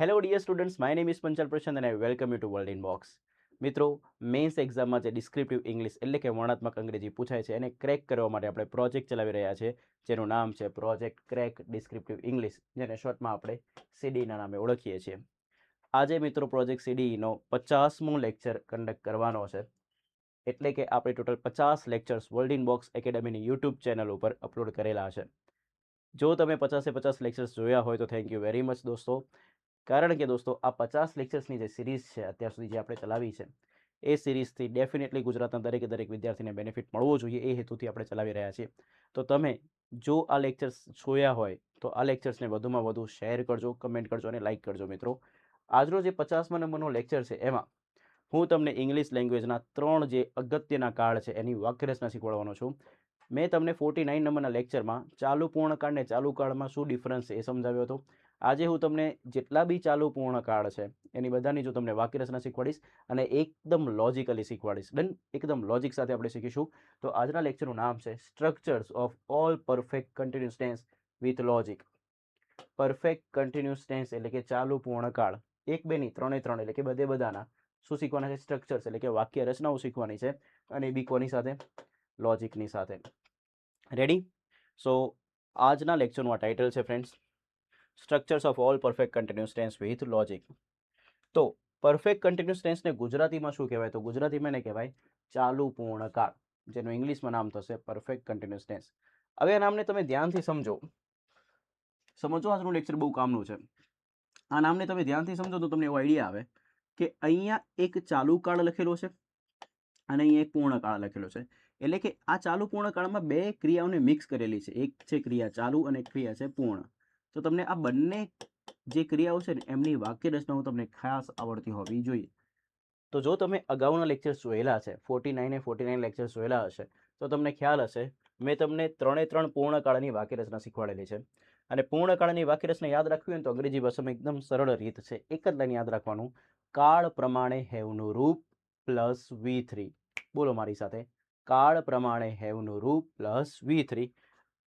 Hello dear students, my name is Panchal Prashant અને I welcome you to world in box. મિત્રો, mains એક્ઝામમાં જે descriptive English એટલે કે વર્ણનાત્મક અંગ્રેજી પૂછાય છે એને ક્રેક કરવા માટે આપણે પ્રોજેક્ટ ચલાવી રહ્યા છે, જેનું નામ છે પ્રોજેક્ટ ક્રેક ડિસ્ક્રિપ્ટિવ ઇંગ્લિશ, જેને શોર્ટમાં આપણે સીડીના નામે ઓળખીએ છીએ. આજે મિત્રો પ્રોજેક્ટ સીડીનો 50મો લેક્ચર કન્ડક્ટ કરવાનો છે. એટલે કે આપણે total 50 lectures world in box એકેડમીની યુટ્યુબ ચેનલ ઉપર અપલોડ કરેલા છે. જો તમે 50 લેક્ચર્સ જોયા હોય તો થેન્ક યુ વેરી મચ દોસ્તો. કારણ કે દોસ્તો, આ 50 લેક્ચર્સની જે સિરીઝ છે અત્યાર સુધી જે આપણે ચલાવી છે, એ સિરીઝથી ડેફિનેટલી ગુજરાતના દરેક વિદ્યાર્થીને બેનિફિટ મળવો જોઈએ, એ હેતુથી આપણે ચલાવી રહ્યા છીએ. તો તમે જો આ લેક્ચર્સ જોયા હોય તો આ લેક્ચર્સને વધુમાં વધુ શેર કરજો, કમેન્ટ કરજો અને લાઇક કરજો. મિત્રો, આજનો જે 50મા નંબરનો લેક્ચર છે એમાં હું તમને ઇંગ્લિશ લેંગ્વેજના 3 જે અગત્યના કાર્ડ છે એની વાક્યરચના શીખવાડવાનો છું. મેં તમને 49 નંબરના લેક્ચરમાં ચાલુ પૂર્ણકાળ ને ચાલુ કાળમાં શું ડિફરન્સ છે એ સમજાવ્યો હતો. આજે હું તમને જેટલા બી ચાલુ પૂર્ણકાળ છે એની બધાની જો તમને વાક્યરચના શીખવાડીશ અને એકદમ લોજિકલી શીખવાડીશ. ડન? એકદમ લોજિક સાથે આપણે શીખીશું. તો આજના લેક્ચરનું નામ છે structures of all perfect continuous tense with logic. Perfect continuous tense એટલે કે ચાલુ પૂર્ણકાળ, એક બે ની ત્રણે ત્રણ એટલે કે બધે બધાના શું શીખવાના છે? સ્ટ્રક્ચર્સ એટલે કે વાક્ય રચનાઓ શીખવાની છે, અને બી કોની સાથે? લોજિકની સાથે. રેડી? સો આજના લેક્ચરનું આ ટાઇટલ છે friends, structures of all perfect continuous tense with logic. તો પરફેક્ટ કન્ટિન્યુઅસ ટેન્સને ગુજરાતીમાં શું કહેવાય? તો ગુજરાતીમાં એને કહેવાય ચાલુ પૂર્ણકાળ, જેનું ઇંગ્લિશમાં નામ થશે પરફેક્ટ કન્ટિન્યુઅસ ટેન્સ. હવે આ નામને તમે ધ્યાનથી સમજો. આજનું લેક્ચર બહુ કામનું છે. આ નામને તમે ધ્યાનથી સમજો તો તમને એવો આઈડિયા આવે કે અહીંયા એક ચાલુ કાળ લખેલો છે અને અહીંયા એક પૂર્ણકાળ લખેલો છે. એટલે કે આ ચાલુ પૂર્ણકાળમાં બે ક્રિયાઓને મિક્સ કરેલી છે. એક છે ક્રિયા ચાલુ અને એક ક્રિયા છે પૂર્ણ. તો તમને આ બંને જે ક્રિયાઓ છે ને એમની વાક્ય રચનાઓ તમને ખાસ આવડતી હોવી જોઈએ. તો જો તમે અગાઉના લેક્ચર્સ જોયેલા છે, 49 લેક્ચર્સ જોયેલા હશે, તો તમને ખ્યાલ હશે મેં તમને 3 પૂર્ણકાળની વાક્ય રચના શીખવાડેલી છે. અને પૂર્ણકાળની વાક્ય રચના યાદ રાખવી હોય તો અંગ્રેજી ભાષામાં એકદમ સરળ રીત છે. એક જ લાઈન યાદ રાખવાનું, કાળ પ્રમાણે હેવનું રૂપ પ્લસ V3. બોલો મારી સાથે, કાળ પ્રમાણે હેવનું રૂપ પ્લસ V3.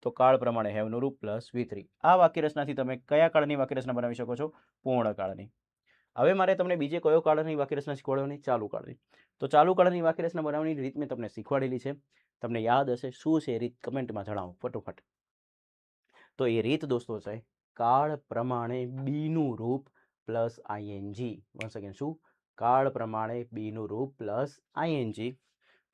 તો કાળ પ્રમાણે હેવનું રૂપ પ્લસ V3. આ વાક્ય રચનાથી તમે કયા કાળની વાક્ય રચના બનાવી શકો છો? પૂર્ણકાળની. હવે મારે તમને બીજે કયો કાળની વાક્ય રચના શીખવાડવાની? ચાલુ કાળની. તો ચાલુ કાળની વાક્ય રચના બનાવવાની રીત મેં તમને શીખવાડેલી છે. તમને યાદ હશે. શું છે એ રીત? કમેન્ટમાં જણાવો ફટોફટ. તો એ રીત દોસ્તો છે કાળ પ્રમાણે બીનું રૂપ પ્લસ ING. વન્સ અગેન, શું? કાળ પ્રમાણે બીનું રૂપ પ્લસ ING.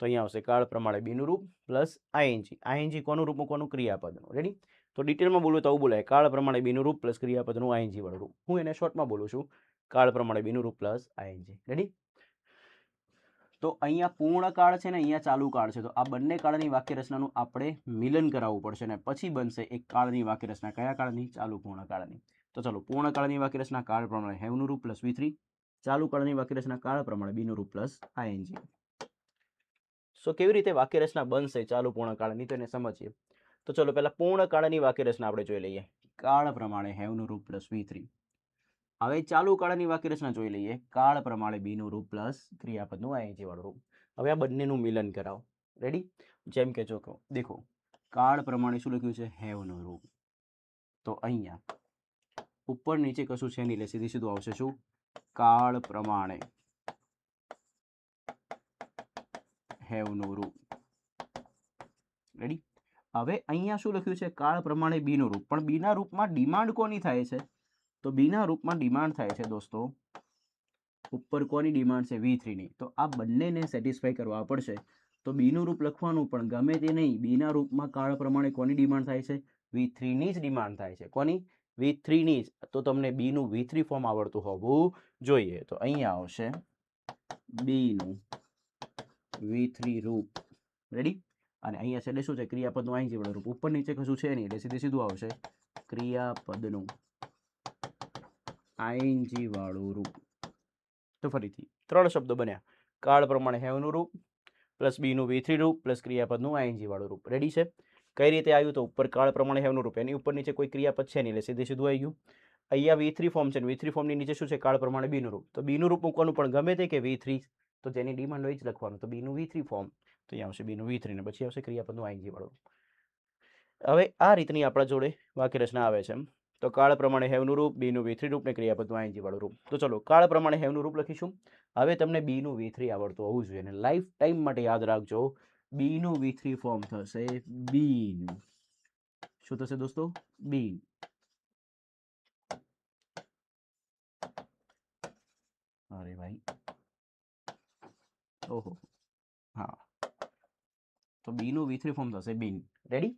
તો અહીંયા આવશે કાળ પ્રમાણે બીનું રૂપ પ્લસ ING. ING કોનું રૂપ મૂકવાનું? ક્રિયાપદનું. રેડી? તો ડિટેલમાં બોલું તો આવું બોલાય, કાળ પ્રમાણે બીનું રૂપ પ્લસ ક્રિયાપદનું ING વાળું રૂપ. હું એને શોર્ટમાં બોલું છું, કાળ પ્રમાણે બીનું રૂપ પ્લસ ING. રેડી? તો અહીંયા પૂર્ણકાળ છે ને અહીંયા ચાલુ કાળ છે. તો આ બંને કાળની વાક્ય રચનાનું આપણે મિલન કરાવવું પડશે ને પછી બનશે એક કાળની વાક્ય રચના. કયા કાળની? ચાલુ પૂર્ણકાળની. તો ચાલો, પૂર્ણકાળની વાક્ય રચના કાળ પ્રમાણે હેવનું રૂપ પ્લસ V3. ચાલુ કાળની વાક્ય રચના કાળ પ્રમાણે બીનું રૂપ પ્લસ ING. સો કેવી રીતે વાક્ય રચના બનશે ચાલુ પૂર્ણકાળની તો એને સમજીએ. તો ચલો પહેલા પૂર્ણકાળની વાક્ય રચના આપણે જોઈ લઈએ. કાળ પ્રમાણે હેવનું રૂપ પ્લસ V3. હવે ચાલુ કાળની વાક્ય રચના જોઈ લઈએ. કાળ પ્રમાણે બીનું રૂપ પ્લસ ક્રિયાપદનું ING વાળું રૂપ. હવે આ બંનેનું મિલન કરાવો. રેડી? જેમ કે જો કહો, દેખો, કાળ પ્રમાણે શું લખ્યું છે? હેવનું રૂપ. તો અહીંયા ઉપર નીચે કશું છે નહીં એટલે સીધું આવશે શું? કાળ પ્રમાણે હેવનું રૂપ. રેડી? હવે અહીંયા શું લખ્યું છે? કાળ પ્રમાણે બીનું રૂપ. પણ બીના રૂપમાં ડિમાન્ડ કોની થાય છે? તો બીના રૂપમાં ડિમાન્ડ થાય છે દોસ્તો, ઉપર કોની ડિમાન્ડ છે? V3ની. તો આ બંનેને સેટિસ્ફાઈ કરવા પડશે. તો બીનું રૂપ લખવાનું પણ ગમે તે નહીં. બીના રૂપમાં કાળ પ્રમાણે કોની ડિમાન્ડ થાય છે? V3ની જ ડિમાન્ડ થાય છે. કોની? V3ની જ. તો તમને બીનું V3 ફોર્મ આવડતું હોવું જોઈએ. તો અહીંયા આવશે બીનું V3 રૂપ. રેડી? અને અહીંયા છેલ્લે શું છે? ક્રિયાપદનું ING વાળું રૂપ. ઉપર નીચે કશું છે નહીં એટલે સીધું આવશે ક્રિયાપદનું ING વાળું રૂપ. તો ફરીથી 3 શબ્દો બન્યા. કાળ પ્રમાણે હેવનું રૂપ પ્લસ બીનું V3 રૂપ પ્લસ ક્રિયાપદનું ING વાળું રૂપ. રેડી છે? કઈ રીતે આવ્યું? તો ઉપર કાળ પ્રમાણે હેવનું રૂપ, એની ઉપર નીચે કોઈ ક્રિયાપદ છે નહીં એટલે સીધું આવી ગયું. અહીંયા V3 ફોર્મ છે, V3 ફોર્મની નીચે શું છે? કાળ પ્રમાણે બીનું રૂપ. તો બીનું રૂપ મૂકવાનું પણ ગમે તે કે V3, તો જેની ડિમાન્ડ હોય જ લખવાનું. તો બીનું V3 ફોર્મ. તો અહીંયા આવશે બીનું V3 ને પછી આવશે ક્રિયાપદનું ING વાળું. હવે આ રીતની આપણા જોડે વાક્ય રચના આવે છે. તો કાળ પ્રમાણે હેવનું રૂપ, બીનું V3 રૂપ ને ક્રિયાપદનું આઈએનજી વાળું રૂપ. તો ચલો કાળ પ્રમાણે હેવનું રૂપ લખીશું. હવે તમને બીનું V3 આવડતું હોવું જોઈએ અને લાઈફ ટાઈમ માટે યાદ રાખજો, બીનું V3 ફોર્મ થશે બીન. શું થશે દોસ્તો? બીન. અરે ભાઈ, ઓહો, હા, તો બીનું V3 ફોર્મ થશે બીન. રેડી?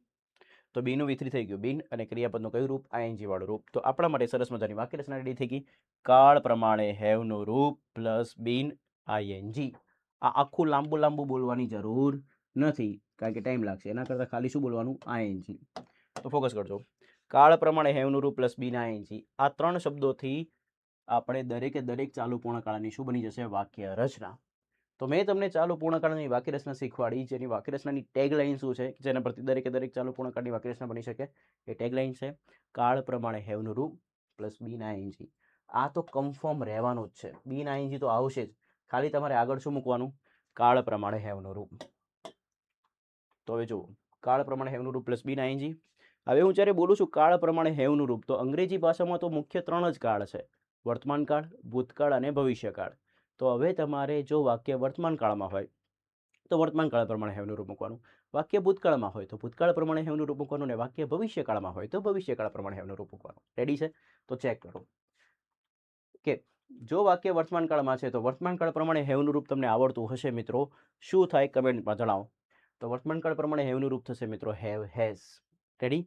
તો બીનું V3 થઈ ગયું બીન અને ક્રિયાપદનું કયું રૂપ? આઈએનજી વાળું રૂપ. તો આપણા માટે સરસ મજાની વાક્ય રચના રેડી થઈ ગઈ. કાળ પ્રમાણે હેવનું રૂપ પ્લસ બીન આઈએનજી. આ આખું લાંબુ લાંબુ બોલવાની જરૂર નથી કારણ કે ટાઈમ લાગશે. એના કરતાં ખાલી શું બોલવાનું? આઈએનજી. તો ફોકસ કરજો. કાળ પ્રમાણે હેવનું રૂપ પ્લસ બીન આઈએનજી. આ ત્રણ શબ્દોથી આપણે દરેકે દરેક ચાલુ પૂર્ણકાળની શું બની જશે? વાક્ય રચના. તો મેં તમને ચાલુ પૂર્ણકાળની વાક્ય રચના શીખવાડી, જેની વાક્ય રચનાની ટેગલાઇન શું છે, જેના પરથી દરેકે દરેક ચાલુ પૂર્ણકાળની વાક્ય રચના બની શકે. એ ટેગલાઇન છે કાળ પ્રમાણે હેવનું રૂપ પ્લસ બીન આઈએનજી. આ તો કન્ફર્મ રહેવાનું જ છે. બીન આઈએનજી તો આવશે જ, ખાલી તમારે આગળ શું મૂકવાનું? કાળ પ્રમાણે હેવનું રૂપ. તો હવે જુઓ, કાળ પ્રમાણે હેવનું રૂપ પ્લસ બીન આઈએનજી. હવે હું જ્યારે બોલું છું કાળ પ્રમાણે હેવનું રૂપ, તો અંગ્રેજી ભાષામાં તો મુખ્ય ત્રણ જ કાળ છે: વર્તમાન કાળ, ભૂતકાળ અને ભવિષ્યકાળ. તો હવે તમારે જો વાક્ય વર્તમાન કાળમાં હોય તો વર્તમાન કાળ પ્રમાણે હેવનું રૂપ મૂકવાનું, વાક્ય ભૂતકાળમાં હોય તો ભૂતકાળ પ્રમાણે હેવનું રૂપ મૂકવાનું, અને વાક્ય ભવિષ્યકાળમાં હોય તો ભવિષ્યકાળ પ્રમાણે હેવનું રૂપ મૂકવાનું. રેડી છે? તો ચેક કરો કે જો વાક્ય વર્તમાન કાળમાં છે તો વર્તમાન કાળ પ્રમાણે હેવનું રૂપ તમને આવડતું હશે મિત્રો. શું થાય કમેન્ટમાં જણાવો. તો વર્તમાન કાળ પ્રમાણે હેવનું રૂપ થશે મિત્રો હેવ હેઝ. રેડી?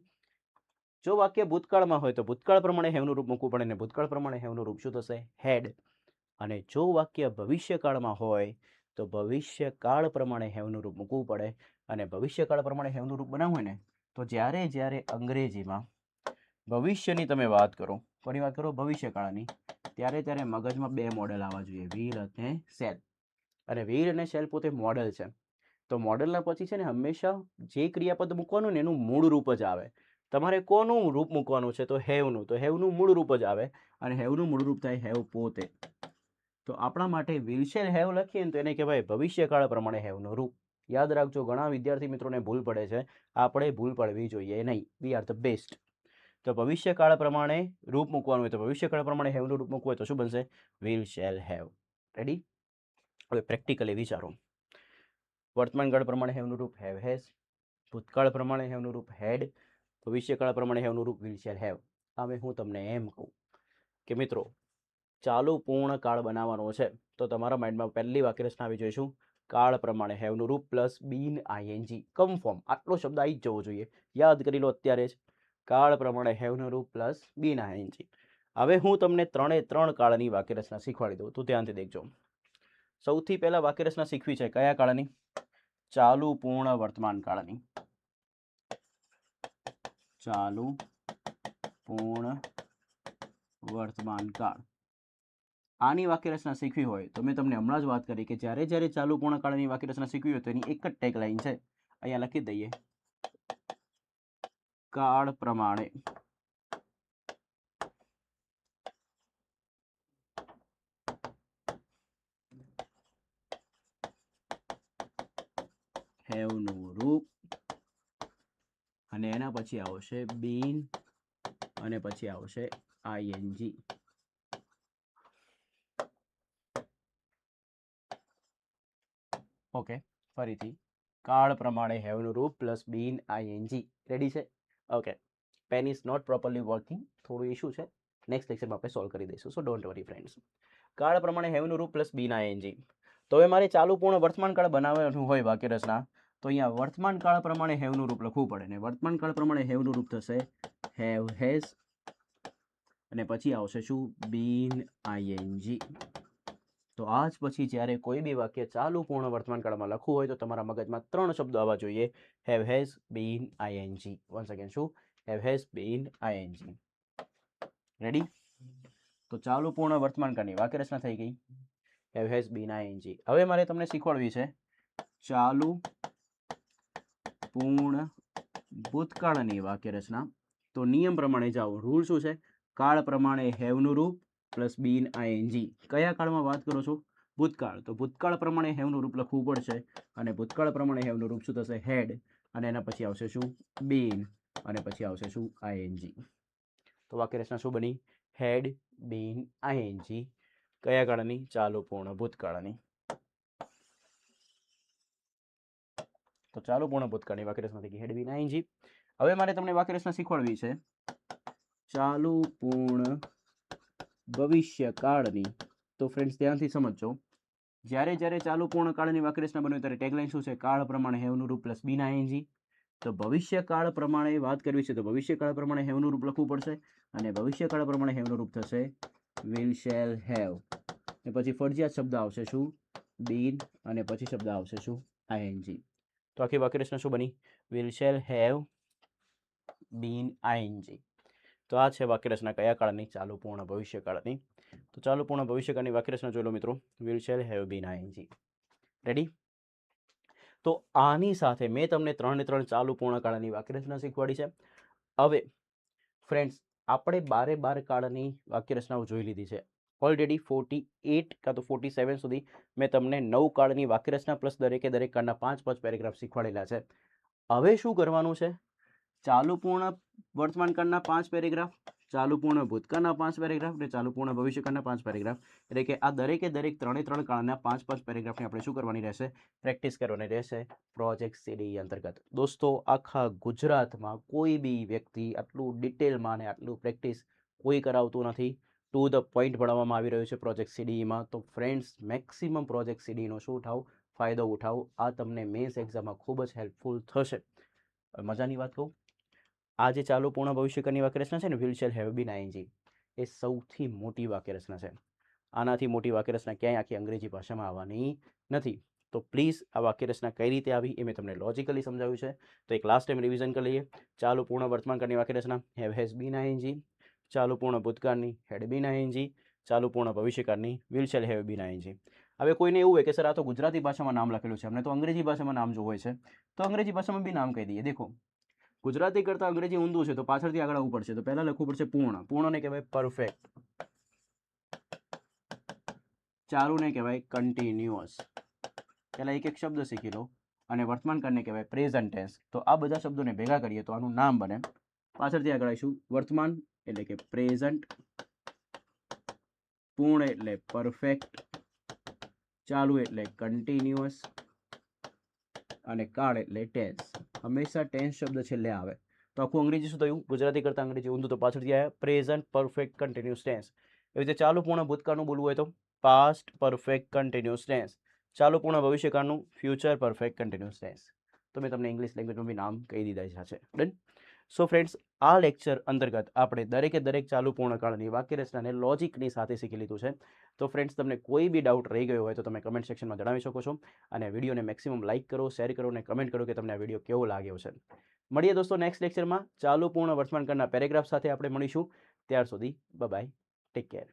જો વાક્ય ભૂતકાળમાં હોય તો ભૂતકાળ પ્રમાણે હેવનું રૂપ મૂકવું પડે, અને ભૂતકાળ પ્રમાણે હેવનું રૂપ શું થશે? હેડ. અને જો વાક્ય ભવિષ્યકાળમાં હોય તો ભવિષ્યકાળ પ્રમાણે હેવનું રૂપ મૂકવું પડે, અને ભવિષ્યકાળ પ્રમાણે હેવનું રૂપ બનાવવું હોય ને તો જ્યારે જ્યારે અંગ્રેજીમાં ભવિષ્યની તમે વાત કરો, કોની વાત કરો? ભવિષ્યકાળની, ત્યારે ત્યારે મગજમાં બે મોડેલ આવવા જોઈએ, વ્હીલ અને સેલ. અને વ્હીલ અને સેલ પોતે મોડેલ છે. તો મોડેલના પછી છે ને હંમેશા જે ક્રિયાપદ મૂકવાનું ને એનું મૂળ રૂપ જ આવે. તમારે કોનું રૂપ મૂકવાનું છે? તો હેવનું. તો હેવનું મૂળ રૂપ જ આવે, અને હેવનું મૂળ રૂપ થાય હેવ પોતે. તો આપણા માટે વિલ શેલ હેવ લખીએ ને તો એને કહેવાય ભવિષ્યકાળ પ્રમાણે હેવનું રૂપ. યાદ રાખજો, ઘણા વિદ્યાર્થી મિત્રોને ભૂલ પડે છે. આપણે ભૂલ પડવી જોઈએ નહીં. We are the best. તો ભવિષ્યકાળ પ્રમાણે રૂપ મૂકવાનું હોય તો ભવિષ્યકાળ પ્રમાણે હેવનું રૂપ મૂકવું હોય તો શું બનશે? Will shall have. રેડી? હવે પ્રેક્ટિકલી વિચારો. વર્તમાન કાળ પ્રમાણે હેવનું રૂપ હેવ હેઝ, ભૂતકાળ પ્રમાણે હેવનું રૂપ હેડ, ભવિષ્યકાળ પ્રમાણે હેવનું રૂપ વિલ શેલ હેવ. હવે હું તમને એમ કહું કે મિત્રો, ચાલુ પૂર્ણ કાળ બનાવવાનો છે તો તમારા માઇન્ડમાં પહેલી વાક્ય રચના આવી જોઈશું કાળ પ્રમાણે હેવનું રૂપ પ્લસ બીન આઈએનજી. કન્ફર્મ આટલો શબ્દ આવી જ જવો જોઈએ. યાદ કરી લો અત્યારે જ. કાળ પ્રમાણે હેવનું રૂપ પ્લસ બીન આઈએનજી. હવે હું તમને ત્રણે ત્રણ કાળની વાક્ય રચના શીખવાડી દઉં, તો ધ્યાનથી દેખજો. સૌથી પહેલા વાક્ય રચના શીખવી છે કયા કાળની? ચાલુ પૂર્ણ વર્તમાન કાળની. ચાલુ પૂર્ણ વર્તમાન કાળ. આની વાક્ય રચના શીખવી હોય તો મેં તમને હમણાં જ વાત કરી કે જ્યારે જ્યારે ચાલુ પૂર્ણકાળની વાક્ય રચના શીખવી હોય તો એની એક જ ટેગલાઇન છે, અહીંયા લખી દઈએ, કાળ પ્રમાણે હેવનું રૂપ, અને એના પછી આવશે બીન, અને પછી આવશે આઈએનજી. ઓકે, ફરીથી કાળ પ્રમાણે હેવનું રૂપ પ્લસ બીન આઈએનજી. રેડી છે? Okay. Pen is not properly working, થોડું ઇશ્યુ છે. નેક્સ્ટ લેક્ચરમાં આપણે સોલ્વ કરી દઈશું, સો ડોન્ટ વરી ફ્રેન્ડ્સ. કાળ પ્રમાણે હેવનું રૂપ પ્લસ બીન આઈએનજી. તો હવે મારે ચાલુ પૂર્ણ વર્તમાન કાળ બનાવવાનું હોય વાક્ય રચના, તો અહીંયા વર્તમાન કાળ પ્રમાણે હેવનું રૂપ લખવું પડે, ને વર્તમાન કાળ પ્રમાણે હેવનું રૂપ થશે હેવ હેઝ, અને પછી આવશે શું? બીન આઈએનજી. તો આજ પછી જ્યારે કોઈ બી વાક્ય ચાલુ પૂર્ણ વર્તમાન કાળમાં લખવું હોય તો તમારા મગજમાં ત્રણ શબ્દો આવવા જોઈએ: have has, been, ING. Once again શું? Have has, been, ING. Ready? તો ચાલુ પૂર્ણ વર્તમાન કાળની વાક્ય રચના થઈ ગઈ, હેવ હેઝ, બીન, આઈએનજી. હવે મારે તમને શીખવાડવી છે ચાલુ પૂર્ણ ભૂતકાળની વાક્ય રચના. તો નિયમ પ્રમાણે જાઓ. રૂલ શું છે? કાળ પ્રમાણે હેવનું રૂપ પ્લસ બીન આઈએનજી. કયા કાળમાં વાત કરો છો? ભૂતકાળ. તો ભૂતકાળ પ્રમાણે હેવનું રૂપ લખવું પડશે, અને ભૂતકાળ પ્રમાણે હેવનું રૂપ શું થશે? હેડ, અને એના પછી આવશે શું? બીન, અને પછી આવશે શું? આઈએનજી. તો વાક્યરચના શું બની? હેડ બીન આઈએનજી. કયા કાળની? ચાલુ પૂર્ણ ભૂતકાળની. તો ચાલુ પૂર્ણ ભૂતકાળની વાક્યરચના થઈ ગઈ હેડ બીન આઈએનજી. હવે મારે તમને વાક્યરચના શીખવાડવી છે ચાલુ પૂર્ણ ભવિષ્યકાળની. તો ફ્રેન્ડ્સ ધ્યાનથી સમજજો. જ્યારે જ્યારે ચાલુ પૂર્ણ કાળની વાક્યરચના બને ત્યારે ટેગલાઇન શું છે? કાળ પ્રમાણે હેવનું રૂપ પ્લસ બીન આઈએનજી. તો ભવિષ્યકાળ પ્રમાણે વાત કરવી છે તો ભવિષ્યકાળ પ્રમાણે હેવનું રૂપ લખવું પડશે અને ભવિષ્યકાળ પ્રમાણે હેવનું રૂપ થશે વિલ શેલ હેવ. ને પછી ફરજિયાત શબ્દ આવશે શું? બીન. અને પછી શબ્દ આવશે શું? આઈએનજી. તો આખી વાક્યરચના શું બની? Will shall have been ING. તો આ છે વાક્યરચના કયા કાળની? ચાલુ પૂર્ણ ભવિષ્યકાળની. તો ચાલુ પૂર્ણ ભવિષ્યકાળની વાક્યરચના જોઈ લો મિત્રો. Will shall have been ING. Ready? તો આની સાથે મેં તમને 3 ને 3 ચાલુ પૂર્ણકાળની વાક્યરચના શીખવાડી છે. હવે ફ્રેન્ડ્સ આપણે 12 કાળની વાક્યરચનાઓ જોઈ લીધી છે. ઓલરેડી 48 કાં તો 47 સુધી મેં તમને 9 કાળની વાક્યરચના પ્લસ દરેકે દરેક કાળના 5 પેરેગ્રાફ શીખવાડેલા છે. હવે શું કરવાનું છે? ચાલુ પૂર્ણ વર્તમાન કાળના 5 પેરેગ્રાફ, ચાલુ પૂર્ણ ભૂતકાળના 5 પેરેગ્રાફ અને ચાલુ પૂર્ણ ભવિષ્યકાળના 5 પેરેગ્રાફ. એટલે કે આ દરેકે દરેક 3 કાળના 5 પેરેગ્રાફની આપણે શું કરવાની રહેશે? પ્રેક્ટિસ કરવાની રહેશે પ્રોજેક્ટ સીડી અંતર્ગત. દોસ્તો આખા ગુજરાતમાં કોઈ બી વ્યક્તિ આટલું ડિટેલમાં અને આટલું પ્રેક્ટિસ કોઈ કરાવતું નથી. ટુ ધ પોઈન્ટ ભણાવવામાં આવી રહ્યું છે પ્રોજેક્ટ સીડીમાં. તો ફ્રેન્ડ્સ મેક્સિમમ પ્રોજેક્ટ સીડીનો શું ઉઠાવો? ફાયદો ઉઠાવો. આ તમને મેન્સ એક્ઝામમાં ખૂબ જ હેલ્પફુલ થશે. મજાની વાત કહું, આ જે ચાલુ પૂર્ણ ભવિષ્યકાળની વાક્યરચના છે ને will shall have been ING, એ સૌથી મોટી વાક્યરચના છે. આનાથી મોટી વાક્યરચના ક્યાંય આખી અંગ્રેજી ભાષામાં આવવાની નથી. તો પ્લીઝ આ વાક્યરચના કઈ રીતે આવી એ મેં તમને લોજિકલી સમજાવ્યું છે. તો એક લાસ્ટ ટાઈમ રિવિઝન કરી લઈએ. ચાલુ પૂર્ણ વર્તમાનકાળની વાક્યરચના હેવ હેઝ બીન આઈએનજી. ચાલુ પૂર્ણ ભૂતકાળની હેડ બીન આઈએનજી. ચાલુ પૂર્ણ ભવિષ્યકાળની will shall have been ING. હવે કોઈને એવું હોય કે સર આ તો ગુજરાતી ભાષામાં નામ લખેલું છે, અમને તો અંગ્રેજી ભાષામાં નામ જોવું હોય છે, તો અંગ્રેજી ભાષામાં બી નામ કહી દઈએ. દેખો ગુજરાતી કરતાં અંગ્રેજી ઊંધું છે તો પાછળથી આગળ આવવું પડશે. તો પહેલાં લખવું પડશે પૂર્ણ. પૂર્ણને કહેવાય પરફેક્ટ. ચાલુને કહેવાય કન્ટિન્યુઅસ. પહેલાં એક એક શબ્દ શીખી લો. અને વર્તમાન કાળને કહેવાય પ્રેઝન્ટ ટેન્સ. તો આ બધા શબ્દોને ભેગા કરીએ તો આનું નામ બને. પાછળથી આગળ આવીશું વર્તમાન એટલે કે પ્રેઝન્ટ, પૂર્ણ એટલે પરફેક્ટ, ચાલુ એટલે કન્ટિન્યુઅસ અને કાળ એટલે ટેન્સ. હંમેશા ટેન્સ શબ્દ છેલ્લે આવે. તો આખું અંગ્રેજી શું થયું? ગુજરાતી કરતાં અંગ્રેજી ઊંધું. તો પાછળથી આવ્યા પ્રેઝન્ટ પરફેક્ટ કન્ટિન્યુઅસ ટેન્સ. એવી રીતે ચાલુ પૂર્ણ ભૂતકાળનું બોલવું હોય તો પાસ્ટ પરફેક્ટ કન્ટિન્યુઅસ ટેન્સ. ચાલુ પૂર્ણ ભવિષ્યકાળનું ફ્યુચર પરફેક્ટ કન્ટિન્યુઅસ ટેન્સ. તો મેં તમને ઇંગ્લિશ લેંગ્વેજમાં બી નામ કહી દીધા છે. ડન. સો ફ્રેન્ડ્સ આ લેક્ચર અંતર્ગત આપણે દરેકે દરેક ચાલુ પૂર્ણકાળની વાક્યરચનાને લોજિકની સાથે શીખી લીધું છે. તો ફ્રેન્ડ્સ તમને કોઈ બી ડાઉટ રહી ગયો હોય તો તમે કમેન્ટ સેક્શનમાં જણાવી શકો છો. અને વિડીયોને મેક્સિમમ લાઇક કરો, શેર કરો અને કમેન્ટ કરો કે તમને આ વિડીયો કેવો લાગ્યો છે. મળીએ દોસ્તો નેક્સ્ટ લેક્ચરમાં ચાલુ પૂર્ણ વર્તમાનકાળના પેરેગ્રાફ સાથે આપણે મળીશું. ત્યાર સુધી બાય બાય, ટેક કેર.